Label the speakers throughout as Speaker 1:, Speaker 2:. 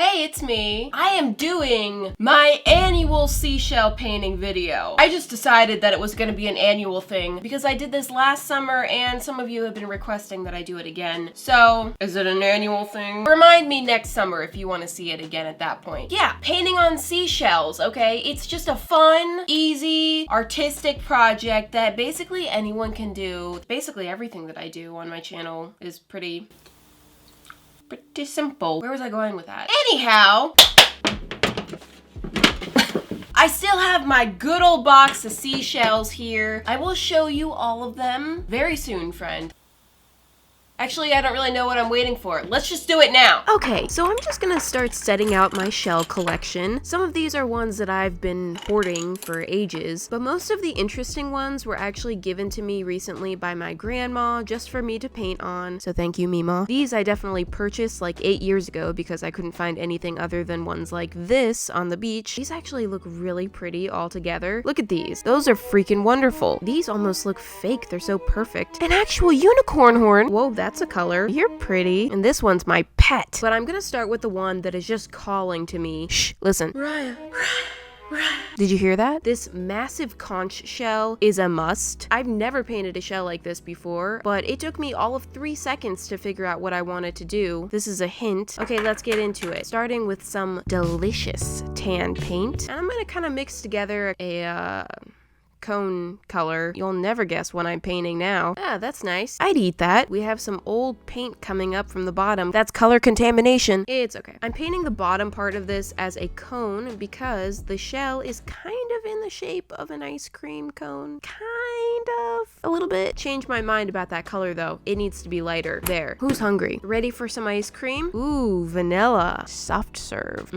Speaker 1: Hey, it's me. I am doing my annual seashell painting video. I just decided that it was gonna be an annual thing because I did this last summer and some of you have been requesting that I do it again. So, is it an annual thing? Remind me next summer if you wanna see it again at that point. Yeah, painting on seashells, okay? It's just a fun, easy, artistic project that basically anyone can do. Basically everything that I do on my channel is pretty simple. Where was I going with that? Anyhow, I still have my good old box of seashells here. I will show you all of them very soon, friend. Actually, I don't really know what I'm waiting for. Let's just do it now.
Speaker 2: Okay, so I'm just gonna start setting out my shell collection. Some of these are ones that I've been hoarding for ages, but most of the interesting ones were actually given to me recently by my grandma just for me to paint on, so thank you, Mima. These I definitely purchased like 8 years ago because I couldn't find anything other than ones like this on the beach. These actually look really pretty all together. Look at these. Those are freaking wonderful. These almost look fake. They're so perfect. An actual unicorn horn. Whoa, that's a color. You're pretty. And this one's my pet. But I'm gonna start with the one that is just calling to me. Shh, listen. Raya. Did you hear that? This massive conch shell is a must. I've never painted a shell like this before, but it took me all of 3 seconds to figure out what I wanted to do. This is a hint. Okay, let's get into it. Starting with some delicious tan paint. And I'm gonna kind of mix together a, cone color. You'll never guess what I'm painting now. Ah, that's nice. I'd eat that. We have some old paint coming up from the bottom. That's color contamination. It's okay. I'm painting the bottom part of this as a cone because the shell is kind of in the shape of an ice cream cone. Kind of. A little bit. Changed my mind about that color though. It needs to be lighter. There. Who's hungry? Ready for some ice cream? Ooh, vanilla. Soft serve.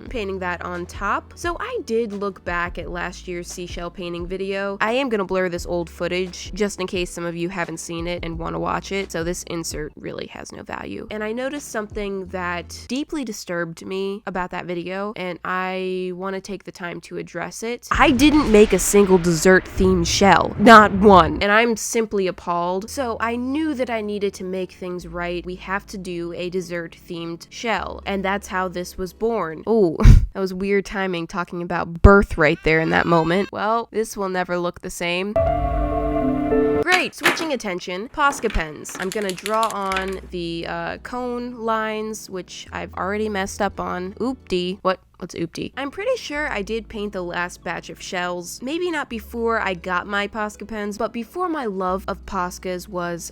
Speaker 2: Painting that on top. So I did look back at last year's seashell painting video. I am going to blur this old footage just in case some of you haven't seen it and want to watch it, so this insert really has no value. And I noticed something that deeply disturbed me about that video, and I want to take the time to address it. I didn't make a single dessert-themed shell. Not one. And I'm simply appalled. So I knew that I needed to make things right. We have to do a dessert-themed shell, and that's how this was born. Oh, that was weird timing talking about birth right there in that moment. Well, this will never look the same. Great, switching attention, Posca pens. I'm gonna draw on the cone lines, which I've already messed up on. Oopty. What's oopty? I'm pretty sure I did paint the last batch of shells. Maybe not before I got my Posca pens, but before my love of Poscas was,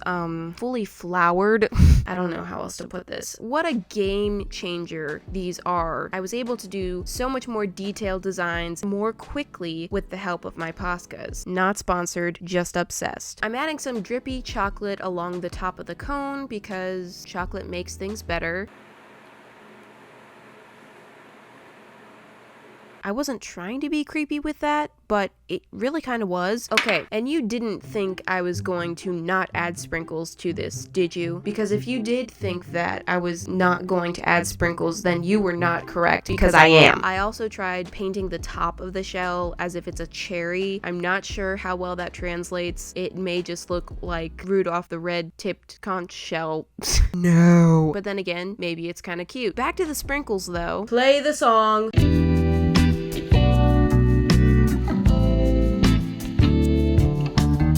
Speaker 2: fully flowered. I don't know how else to put this. What a game changer these are. I was able to do so much more detailed designs more quickly with the help of my Poscas. Not sponsored, just obsessed. I'm adding some drippy chocolate along the top of the cone because chocolate makes things better. I wasn't trying to be creepy with that, but it really kind of was. Okay, and you didn't think I was going to not add sprinkles to this, did you? Because if you did think that I was not going to add sprinkles, then you were not correct, because I am. I also tried painting the top of the shell as if it's a cherry. I'm not sure how well that translates. It may just look like Rudolph the red-tipped conch shell. No. But then again, maybe it's kind of cute. Back to the sprinkles, though. Play the song.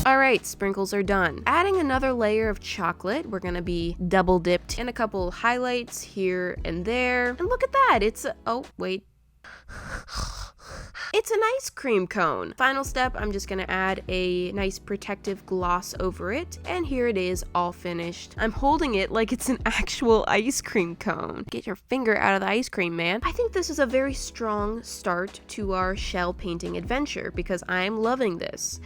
Speaker 2: Alright, sprinkles are done. Adding another layer of chocolate, we're gonna be double dipped in a couple highlights here and there. And look at that, it's a, oh, wait. It's an ice cream cone. Final step, I'm just gonna add a nice protective gloss over it. And here it is, all finished. I'm holding it like it's an actual ice cream cone. Get your finger out of the ice cream, man. I think this is a very strong start to our shell painting adventure because I'm loving this.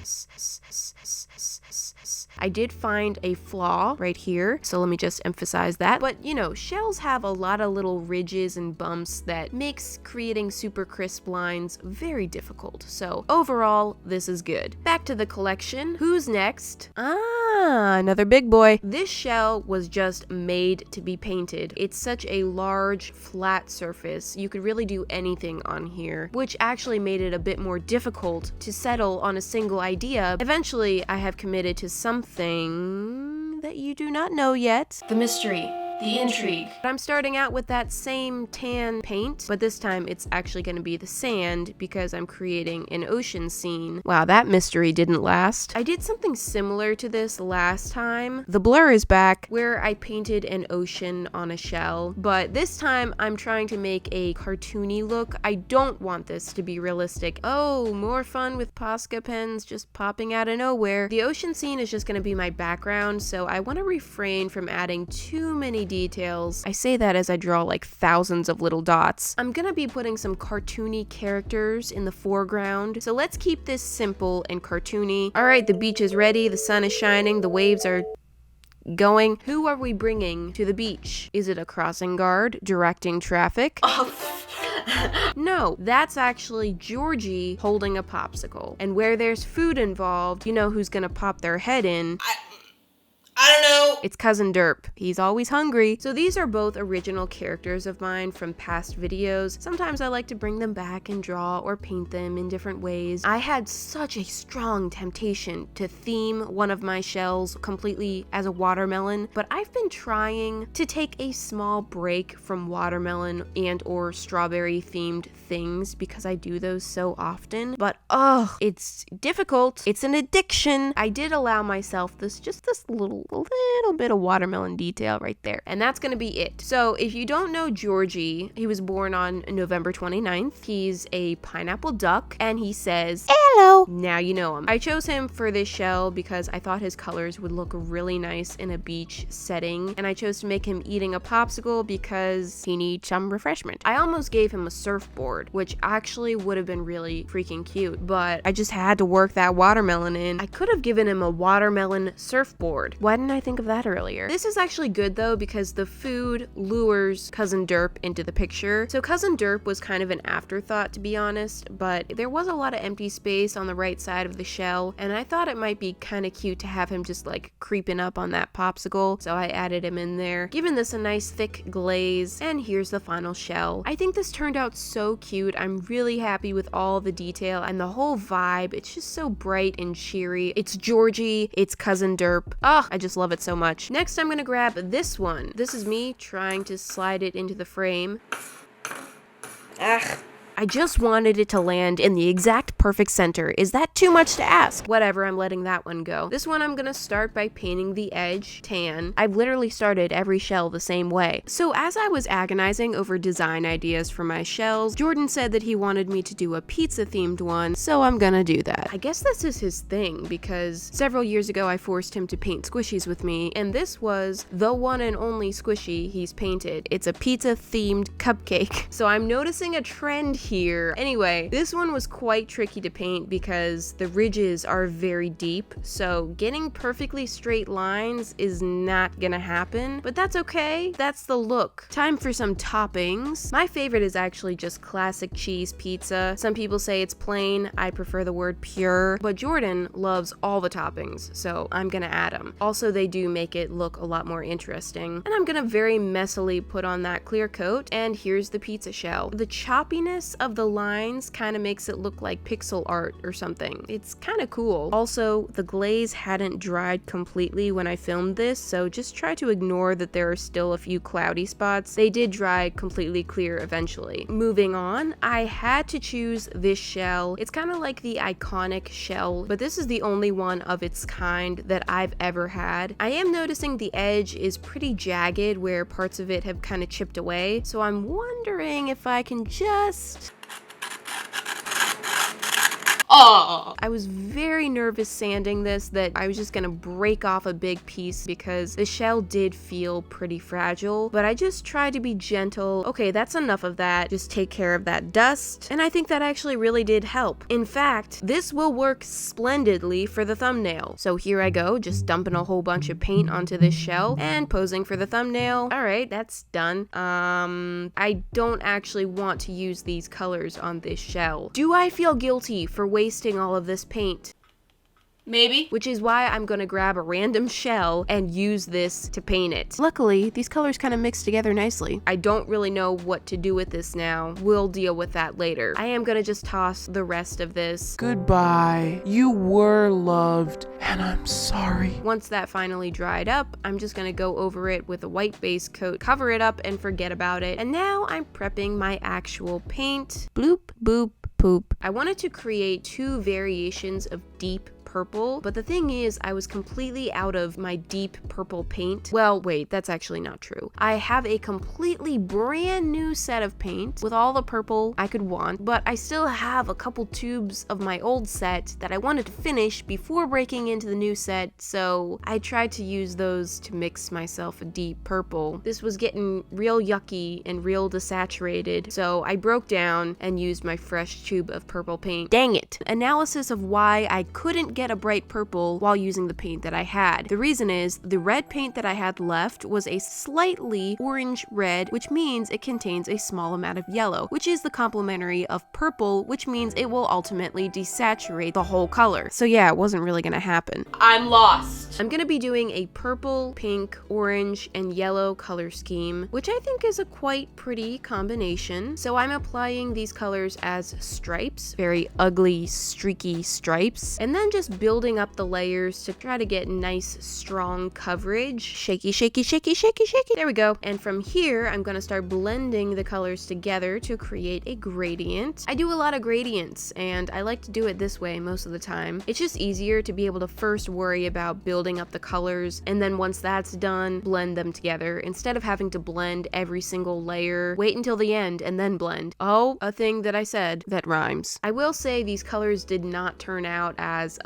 Speaker 2: I did find a flaw right here, so let me just emphasize that. But, you know, shells have a lot of little ridges and bumps that makes creating super crisp lines very difficult. So overall, this is good. Back to the collection. Who's next? Ah, another big boy. This shell was just made to be painted. It's such a large, flat surface. You could really do anything on here, which actually made it a bit more difficult to settle on a single idea. Eventually, I have committed to something that you do not know yet.
Speaker 1: The mystery. the intrigue.
Speaker 2: I'm starting out with that same tan paint, but this time it's actually going to be the sand because I'm creating an ocean scene. Wow, that mystery didn't last. I did something similar to this last time. The blur is back where I painted an ocean on a shell, but this time I'm trying to make a cartoony look. I don't want this to be realistic. Oh, more fun with Posca pens just popping out of nowhere. The ocean scene is just going to be my background, so I want to refrain from adding too many details. I say that as I draw like thousands of little dots. I'm gonna be putting some cartoony characters in the foreground, so let's keep this simple and cartoony. All right, the beach is ready, the sun is shining, the waves are going. Who are we bringing to the beach? Is it a crossing guard directing traffic? No, that's actually Georgie holding a popsicle. And where there's food involved, you know who's gonna pop their head in.
Speaker 1: I don't know.
Speaker 2: It's Cousin Derp. He's always hungry. So these are both original characters of mine from past videos. Sometimes I like to bring them back and draw or paint them in different ways. I had such a strong temptation to theme one of my shells completely as a watermelon, but I've been trying to take a small break from watermelon and or strawberry themed things because I do those so often. But it's difficult. It's an addiction. I did allow myself this little bit of watermelon detail right there, and that's gonna be it. So if you don't know Georgie, he was born on November 29th. He's a pineapple duck, and he says hello. Now you know him. I chose him for this shell because I thought his colors would look really nice in a beach setting, and I chose to make him eating a popsicle because he needs some refreshment. I almost gave him a surfboard, which actually would have been really freaking cute, but I just had to work that watermelon in. I could have given him a watermelon surfboard. Why didn't I think of that earlier? This is actually good though because the food lures Cousin Derp into the picture. So Cousin Derp was kind of an afterthought, to be honest, but there was a lot of empty space on the right side of the shell, and I thought it might be kind of cute to have him just like creeping up on that popsicle, so I added him in there, giving this a nice thick glaze, and here's the final shell. I think this turned out so cute. I'm really happy with all the detail and the whole vibe. It's just so bright and cheery. It's Georgie, it's Cousin Derp. I just love it so much. Next, I'm gonna grab this one. This is me trying to slide it into the frame. I just wanted it to land in the exact perfect center. Is that too much to ask? Whatever, I'm letting that one go. This one I'm gonna start by painting the edge tan. I've literally started every shell the same way. So as I was agonizing over design ideas for my shells, Jordan said that he wanted me to do a pizza themed one, so I'm gonna do that. I guess this is his thing because several years ago I forced him to paint squishies with me, and this was the one and only squishy he's painted. It's a pizza themed cupcake. So I'm noticing a trend here. Anyway, this one was quite tricky to paint because the ridges are very deep, so getting perfectly straight lines is not gonna happen, but that's okay. That's the look. Time for some toppings. My favorite is actually just classic cheese pizza. Some people say it's plain. I prefer the word pure, but Jordan loves all the toppings, so I'm gonna add them. Also, they do make it look a lot more interesting. And I'm gonna very messily put on that clear coat, and here's the pizza shell. The choppiness of the lines kind of makes it look like pixel art or something. It's kind of cool. Also, the glaze hadn't dried completely when I filmed this, so just try to ignore that there are still a few cloudy spots. They did dry completely clear eventually. Moving on, I had to choose this shell. It's kind of like the iconic shell, but this is the only one of its kind that I've ever had. I am noticing the edge is pretty jagged where parts of it have kind of chipped away, so I'm wondering if I can just... I was very nervous sanding this that I was just gonna break off a big piece because the shell did feel pretty fragile, but I just tried to be gentle. Okay, that's enough of that. Just take care of that dust, and I think that actually really did help. In fact, this will work splendidly for the thumbnail. So here I go, just dumping a whole bunch of paint onto this shell and posing for the thumbnail. All right, that's done. I don't actually want to use these colors on this shell. Do I feel guilty for wasting all of this paint?
Speaker 1: Maybe.
Speaker 2: Which is why I'm gonna grab a random shell and use this to paint it. Luckily, these colors kind of mix together nicely. I don't really know what to do with this now. We'll deal with that later. I am gonna just toss the rest of this.
Speaker 3: Goodbye. You were loved, and I'm sorry.
Speaker 2: Once that finally dried up, I'm just gonna go over it with a white base coat, cover it up, and forget about it. And now I'm prepping my actual paint. Bloop, boop, poop. I wanted to create 2 variations of deep purple, but the thing is, I was completely out of my deep purple paint. Well, wait, that's actually not true. I have a completely brand new set of paint with all the purple I could want, but I still have a couple tubes of my old set that I wanted to finish before breaking into the new set, so I tried to use those to mix myself a deep purple. This was getting real yucky and real desaturated, so I broke down and used my fresh tube of purple paint. Dang it! Analysis of why I couldn't get a bright purple while using the paint that I had. The reason is the red paint that I had left was a slightly orange red, which means it contains a small amount of yellow, which is the complementary of purple, which means it will ultimately desaturate the whole color. So yeah, it wasn't really gonna happen.
Speaker 1: I'm lost.
Speaker 2: I'm gonna be doing a purple, pink, orange, and yellow color scheme, which I think is a quite pretty combination. So I'm applying these colors as stripes, very ugly, streaky stripes, and then just building up the layers to try to get nice, strong coverage. Shaky, shaky, shaky, shaky, shaky. There we go. And from here, I'm gonna start blending the colors together to create a gradient. I do a lot of gradients, and I like to do it this way most of the time. It's just easier to be able to first worry about building up the colors, and then once that's done, blend them together, instead of having to blend every single layer, wait until the end, and then blend. Oh, a thing that I said that rhymes. I will say these colors did not turn out as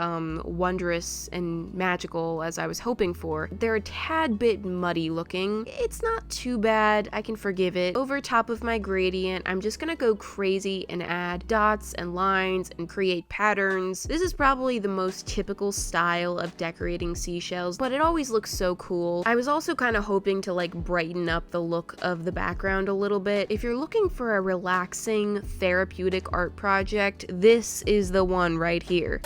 Speaker 2: wondrous and magical as I was hoping for. They're a tad bit muddy looking. It's not too bad, I can forgive it. Over top of my gradient, I'm just gonna go crazy and add dots and lines and create patterns. This is probably the most typical style of decorating seashells, but it always looks so cool. I was also kind of hoping to like brighten up the look of the background a little bit. If you're looking for a relaxing, therapeutic art project, this is the one right here.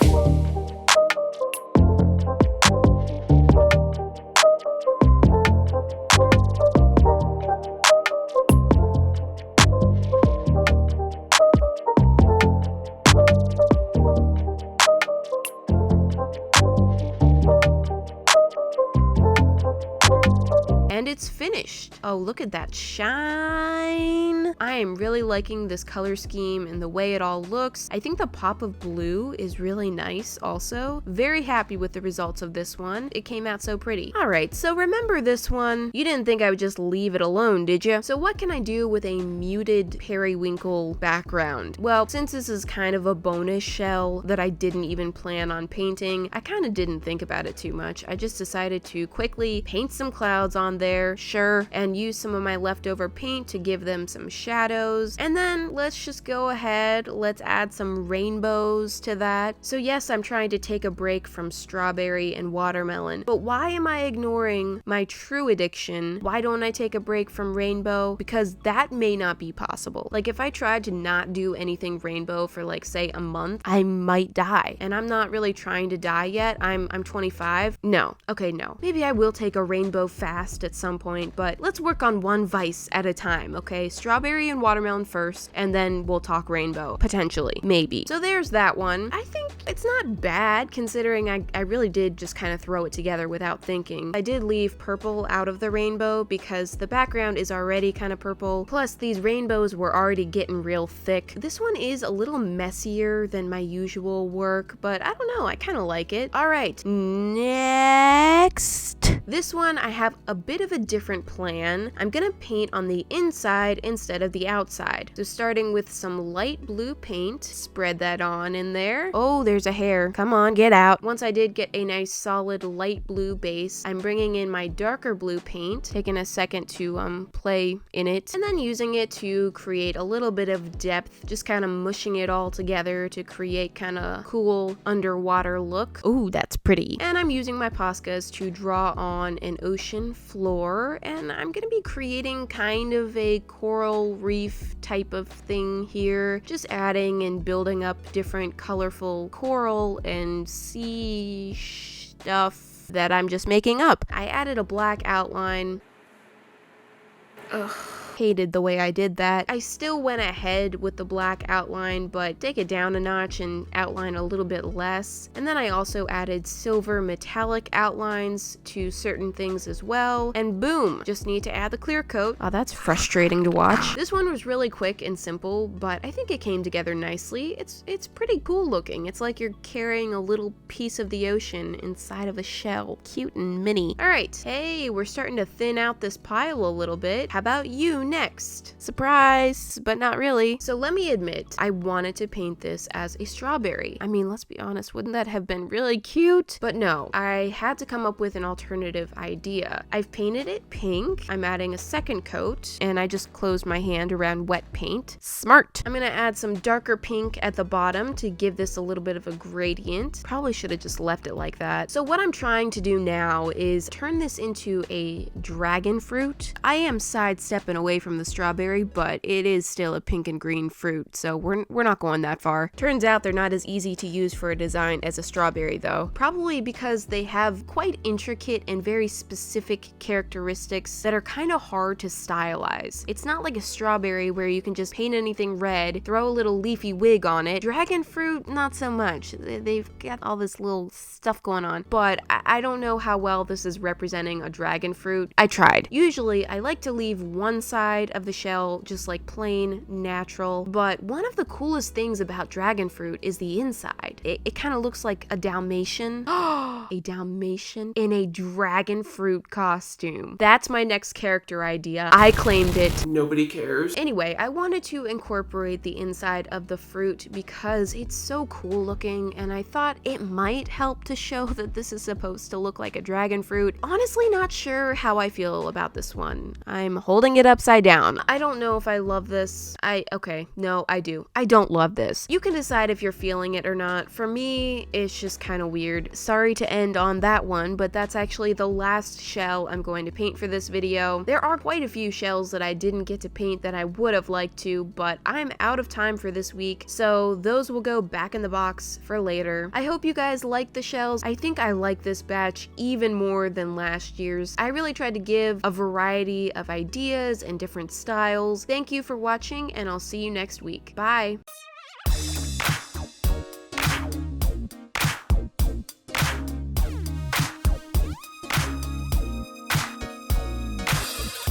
Speaker 2: And it's finished. Oh, look at that shine. I am really liking this color scheme and the way it all looks. I think the pop of blue is really nice also. Very happy with the results of this one. It came out so pretty. All right, so remember this one. You didn't think I would just leave it alone, did you? So what can I do with a muted periwinkle background? Well, since this is kind of a bonus shell that I didn't even plan on painting, I kind of didn't think about it too much. I just decided to quickly paint some clouds on there, sure, and use some of my leftover paint to give them some shadows. And then let's just go ahead, let's add some rainbows to that. So yes, I'm trying to take a break from strawberry and watermelon, but why am I ignoring my true addiction? Why don't I take a break from rainbow? Because that may not be possible. Like if I tried to not do anything rainbow for like say a month, I might die. And I'm not really trying to die yet. I'm 25. No. Okay, no. Maybe I will take a rainbow fast at some point, but let's work on one vice at a time, okay? Strawberry and watermelon first, and then we'll talk rainbow. Potentially. Maybe. So there's that one. I think it's not bad considering I really did just kind of throw it together without thinking. I did leave purple out of the rainbow because the background is already kind of purple, plus these rainbows were already getting real thick. This one is a little messier than my usual work, but I don't know, I kind of like it. All right, next. This one, I have a bit of a different plan. I'm gonna paint on the inside instead of the outside. So starting with some light blue paint, spread that on in there. Oh, there's a hair. Come on, get out. Once I did get a nice solid light blue base, I'm bringing in my darker blue paint, taking a second to play in it, and then using it to create a little bit of depth, just kind of mushing it all together to create kind of cool underwater look. Ooh, that's pretty. And I'm using my Poscas to draw on an ocean floor. floor, and I'm gonna be creating kind of a coral reef type of thing here, just adding and building up different colorful coral and sea stuff that I'm just making up. I added a black outline. Ugh. Hated the way I did that. I still went ahead with the black outline, but take it down a notch and outline a little bit less. And then I also added silver metallic outlines to certain things as well. And boom, just need to add the clear coat. Oh, that's frustrating to watch. This one was really quick and simple, but I think it came together nicely. It's pretty cool looking. It's like you're carrying a little piece of the ocean inside of a shell. Cute and mini. All right, hey, we're starting to thin out this pile a little bit. How about you next? Surprise, but not really. So let me admit, I wanted to paint this as a strawberry. I mean, let's be honest, wouldn't that have been really cute? But no, I had to come up with an alternative idea. I've painted it pink. I'm adding a second coat, and I just closed my hand around wet paint. Smart. I'm gonna add some darker pink at the bottom to give this a little bit of a gradient. Probably should have just left it like that. So what I'm trying to do now is turn this into a dragon fruit. I am sidestepping away from the strawberry, but it is still a pink and green fruit, so we're not going that far. Turns out they're not as easy to use for a design as a strawberry though, probably because they have quite intricate and very specific characteristics that are kind of hard to stylize. It's not like a strawberry where you can just paint anything red, throw a little leafy wig on it. Dragon fruit, not so much. They've got all this little stuff going on, but I don't know how well this is representing a dragon fruit. I tried. Usually I like to leave one side of the shell just like plain natural, but one of the coolest things about dragon fruit is the inside. It kind of looks like a Dalmatian. A Dalmatian in a dragon fruit costume. That's my next character idea. I claimed it.
Speaker 3: Nobody cares.
Speaker 2: Anyway, I wanted to incorporate the inside of the fruit because it's so cool looking, and I thought it might help to show that this is supposed to look like a dragon fruit. Honestly, not sure how I feel about this one. I'm holding it upside down. I don't know if I love this. No, I do. I don't love this. You can decide if you're feeling it or not. For me, it's just kind of weird. Sorry to end on that one, but that's actually the last shell I'm going to paint for this video. There are quite a few shells that I didn't get to paint that I would have liked to, but I'm out of time for this week, so those will go back in the box for later. I hope you guys like the shells. I think I like this batch even more than last year's. I really tried to give a variety of ideas and different styles. Thank you for watching, and I'll see you next week. Bye!